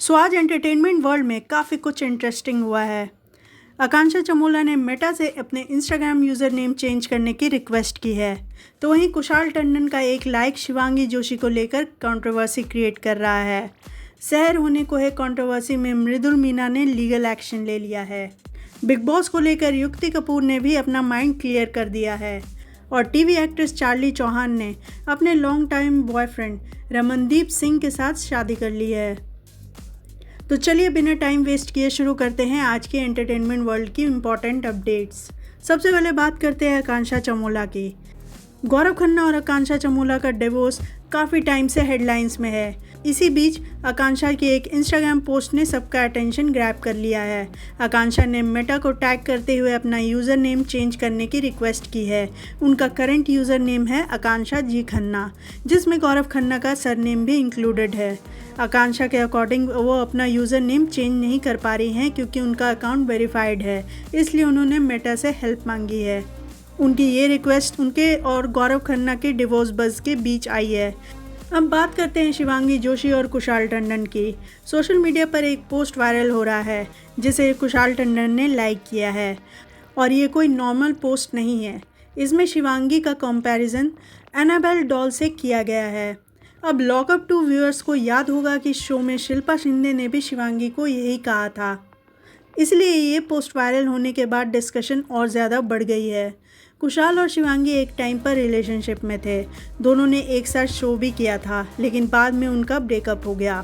सो आज entertainment world में काफ़ी कुछ इंटरेस्टिंग हुआ है। आकांक्षा चमोला ने मेटा से अपने इंस्टाग्राम यूज़र नेम चेंज करने की रिक्वेस्ट की है। तो वहीं कुशाल टंडन का एक लाइक शिवांगी जोशी को लेकर कंट्रोवर्सी क्रिएट कर रहा है। शहर होने को है कंट्रोवर्सी में मृदुल मीना ने लीगल एक्शन ले लिया है। बिग बॉस को लेकर युक्ति कपूर ने भी अपना माइंड क्लियर कर दिया है और टीवी एक्ट्रेस चार्ली चौहान ने अपने long time boyfriend Ramandeep Singh के साथ शादी कर ली है। तो चलिए बिना टाइम वेस्ट किए शुरू करते हैं आज के एंटरटेनमेंट वर्ल्ड की इम्पॉर्टेंट अपडेट्स। सबसे पहले बात करते हैं आकांक्षा चमोला की। गौरव खन्ना और आकांक्षा चमोला का डिवोर्स काफ़ी टाइम से हेडलाइंस में है। इसी बीच आकांक्षा की एक इंस्टाग्राम पोस्ट ने सबका अटेंशन ग्रैब कर लिया है। आकांक्षा ने मेटा को टैग करते हुए अपना यूज़र नेम चेंज करने की रिक्वेस्ट की है। उनका करंट यूज़र नेम है आकांक्षा जी खन्ना, जिसमें गौरव खन्ना का सरनेम भी इंक्लूडेड है। आकांक्षा के अकॉर्डिंग वो अपना यूज़र नेम चेंज नहीं कर पा रही हैं क्योंकि उनका अकाउंट वेरीफाइड है, इसलिए उन्होंने मेटा से हेल्प मांगी है। उनकी ये रिक्वेस्ट उनके और गौरव खन्ना के डिवोर्स बज़ के बीच आई है। अब बात करते हैं शिवांगी जोशी और कुशाल टंडन की। सोशल मीडिया पर एक पोस्ट वायरल हो रहा है जिसे कुशाल टंडन ने लाइक किया है और ये कोई नॉर्मल पोस्ट नहीं है। इसमें शिवांगी का कंपैरिजन एनाबेल डॉल से किया गया है। अब लॉकअप 2 व्यूअर्स को याद होगा कि शो में शिल्पा शिंदे ने भी शिवांगी को यही कहा था, इसलिए ये पोस्ट वायरल होने के बाद डिस्कशन और ज़्यादा बढ़ गई है। कुशाल और शिवांगी एक टाइम पर रिलेशनशिप में थे, दोनों ने एक साथ शो भी किया था, लेकिन बाद में उनका ब्रेकअप हो गया।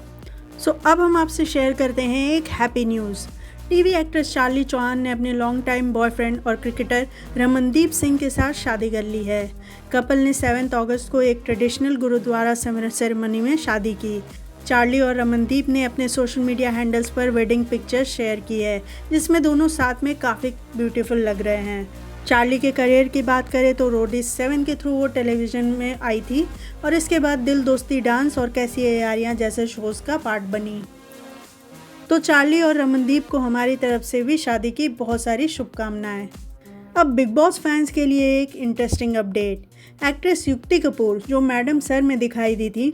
सो अब हम आपसे शेयर करते हैं एक happy news. TV actress Charlie Chauhan ने अपने लॉन्ग टाइम बॉयफ्रेंड और क्रिकेटर रमनदीप सिंह के साथ शादी कर ली है। कपल ने 7 अगस्त को एक ट्रेडिशनल गुरुद्वारा सेरेमनी में शादी की। चार्ली और रमनदीप ने अपने सोशल मीडिया हैंडल्स पर वेडिंग पिक्चर्स शेयर की है, जिसमें दोनों साथ में काफ़ी ब्यूटीफुल लग रहे हैं। चार्ली के करियर की बात करें तो रोडीज 7 के थ्रू वो टेलीविज़न में आई थी और इसके बाद दिल दोस्ती डांस और कैसी है यारियां जैसे शोज़ का पार्ट बनी। तो चार्ली और रमनदीप को हमारी तरफ से भी शादी की बहुत सारी शुभकामनाएं। अब बिग बॉस फैंस के लिए एक इंटरेस्टिंग अपडेट। एक्ट्रेस युक्ति कपूर, जो मैडम सर में दिखाई दी थी,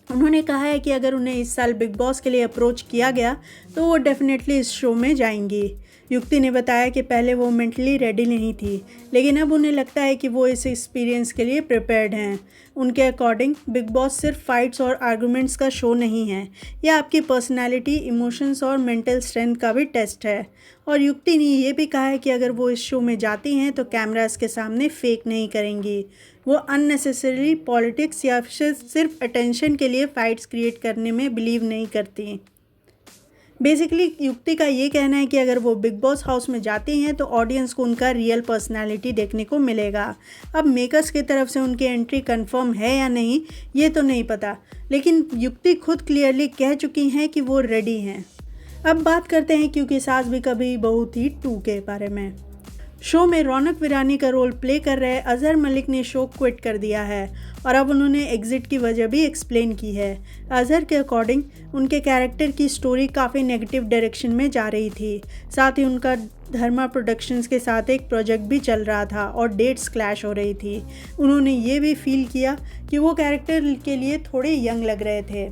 उन्होंने कहा है कि अगर उन्हें इस साल बिग बॉस के लिए अप्रोच किया गया तो वो डेफिनेटली इस शो में जाएंगी। युक्ति ने बताया कि पहले वो मेंटली रेडी नहीं थी, लेकिन अब उन्हें लगता है कि वो इस एक्सपीरियंस के लिए प्रिपेयर्ड हैं। उनके अकॉर्डिंग बिग बॉस सिर्फ फाइट्स और आर्गुमेंट्स का शो नहीं है, यह आपकी पर्सनालिटी, इमोशंस और मेंटल स्ट्रेंथ का भी टेस्ट है। और युक्ति ने ये भी कहा है कि अगर वो इस शो में जाती हैं तो कैमरास के सामने फेक नहीं करेंगी। वो अननेसेसरी पॉलिटिक्स या सिर्फ अटेंशन के लिए फाइट्स क्रिएट करने में बिलीव नहीं करती। बेसिकली युक्ति का ये कहना है कि अगर वो बिग बॉस हाउस में जाती हैं तो ऑडियंस को उनका रियल पर्सनालिटी देखने को मिलेगा। अब मेकर्स की तरफ से उनकी एंट्री कंफर्म है या नहीं ये तो नहीं पता, लेकिन युक्ति खुद क्लियरली कह चुकी हैं कि वो रेडी हैं। अब बात करते हैं क्योंकि सास भी कभी बहू थी 2 के बारे में। शो में रौनक वीरानी का रोल प्ले कर रहे अजहर मलिक ने शो क्विट कर दिया है और अब उन्होंने एग्जिट की वजह भी एक्सप्लेन की है। अजहर के अकॉर्डिंग उनके कैरेक्टर की स्टोरी काफ़ी नेगेटिव डायरेक्शन में जा रही थी। साथ ही उनका धर्मा प्रोडक्शंस के साथ एक प्रोजेक्ट भी चल रहा था और डेट्स क्लैश हो रही थी। उन्होंने ये भी फील किया कि वो कैरेक्टर के लिए थोड़े यंग लग रहे थे।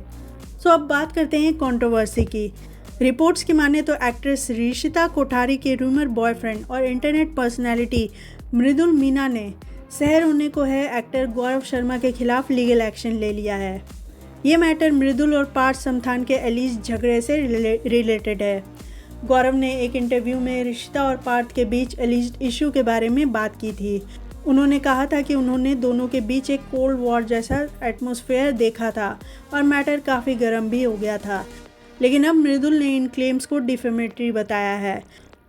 सो अब बात करते हैं कंट्रोवर्सी की। रिपोर्ट्स की माने तो एक्ट्रेस ऋषिता कोठारी के रूमर बॉयफ्रेंड और इंटरनेट पर्सनैलिटी मृदुल मीना ने शहर होने को है एक्टर गौरव शर्मा के खिलाफ लीगल एक्शन ले लिया है। ये मैटर मृदुल और पार्थ समथान के एलिज झगड़े से रिलेटेड है। गौरव ने एक इंटरव्यू में ऋषिता और पार्थ के बीच एलिज्ड इशू के बारे में बात की थी। उन्होंने कहा था कि उन्होंने दोनों के बीच एक कोल्ड वॉर जैसा एटमॉस्फेयर देखा था और मैटर काफ़ी गर्म भी हो गया था, लेकिन अब मृदुल ने इन क्लेम्स को डिफेमेटरी बताया है।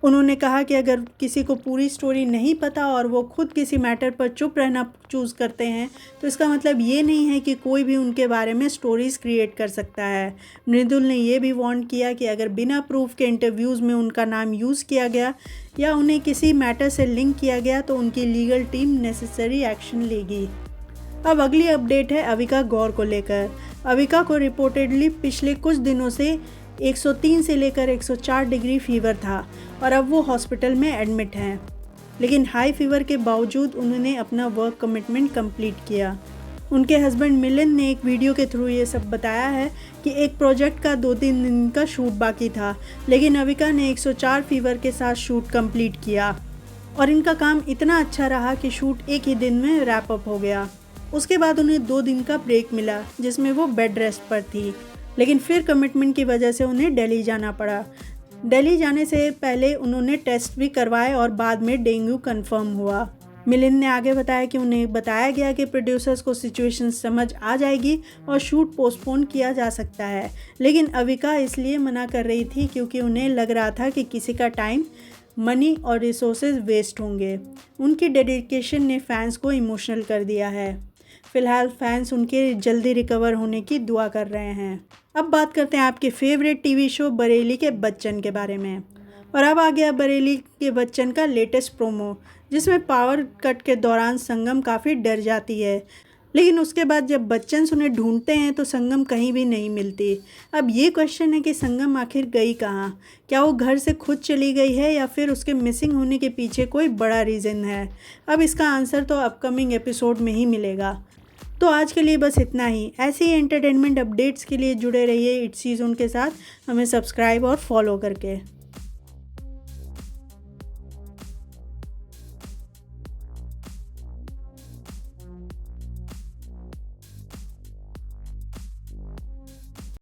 उन्होंने कहा कि अगर किसी को पूरी स्टोरी नहीं पता और वो खुद किसी मैटर पर चुप रहना चूज़ करते हैं तो इसका मतलब ये नहीं है कि कोई भी उनके बारे में स्टोरीज़ क्रिएट कर सकता है। मृदुल ने ये भी वार्न किया कि अगर बिना प्रूफ के इंटरव्यूज़ में उनका नाम यूज़ किया गया या उन्हें किसी मैटर से लिंक किया गया तो उनकी लीगल टीम नेसेसरी एक्शन लेगी। अब अगली अपडेट है अविका गौर को लेकर। अविका को रिपोर्टेडली पिछले कुछ दिनों से 103 से लेकर 104 डिग्री फीवर था और अब वो हॉस्पिटल में एडमिट हैं, लेकिन हाई फीवर के बावजूद उन्होंने अपना वर्क कमिटमेंट कंप्लीट किया। उनके हस्बैंड मिलिंद ने एक वीडियो के थ्रू ये सब बताया है कि एक प्रोजेक्ट का 2-3 दिन का शूट बाकी था, लेकिन अविका ने 104 फीवर के साथ शूट कंप्लीट किया और इनका काम इतना अच्छा रहा कि शूट एक ही दिन में रैप अप हो गया। उसके बाद उन्हें 2 दिन का ब्रेक मिला जिसमें वो बेड रेस्ट पर थी, लेकिन फिर कमिटमेंट की वजह से उन्हें दिल्ली जाना पड़ा। दिल्ली जाने से पहले उन्होंने टेस्ट भी करवाए और बाद में डेंगू कंफर्म हुआ। मिलिंद ने आगे बताया कि उन्हें बताया गया कि प्रोड्यूसर्स को सिचुएशन समझ आ जाएगी और शूट पोस्टपोन किया जा सकता है, लेकिन अविका इसलिए मना कर रही थी क्योंकि उन्हें लग रहा था कि किसी का टाइम, मनी और रिसोर्सेज वेस्ट होंगे। उनकी डेडिकेशन ने फैंस को इमोशनल कर दिया है। फिलहाल फैंस उनके जल्दी रिकवर होने की दुआ कर रहे हैं। अब बात करते हैं आपके फेवरेट टीवी शो बरेली के बच्चन के बारे में। और अब आ गया बरेली के बच्चन का लेटेस्ट प्रोमो, जिसमें पावर कट के दौरान संगम काफ़ी डर जाती है, लेकिन उसके बाद जब बच्चन उन्हें ढूंढते हैं तो संगम कहीं भी नहीं मिलती। अब ये क्वेश्चन है कि संगम आखिर गई कहाँ? क्या वो घर से खुद चली गई है या फिर उसके मिसिंग होने के पीछे कोई बड़ा रीज़न है? अब इसका आंसर तो अपकमिंग एपिसोड में ही मिलेगा। तो आज के लिए बस इतना ही। ऐसे ही एंटरटेनमेंट अपडेट्स के लिए जुड़े रहिए इट्स सीज़न के साथ, हमें सब्सक्राइब और फॉलो करके।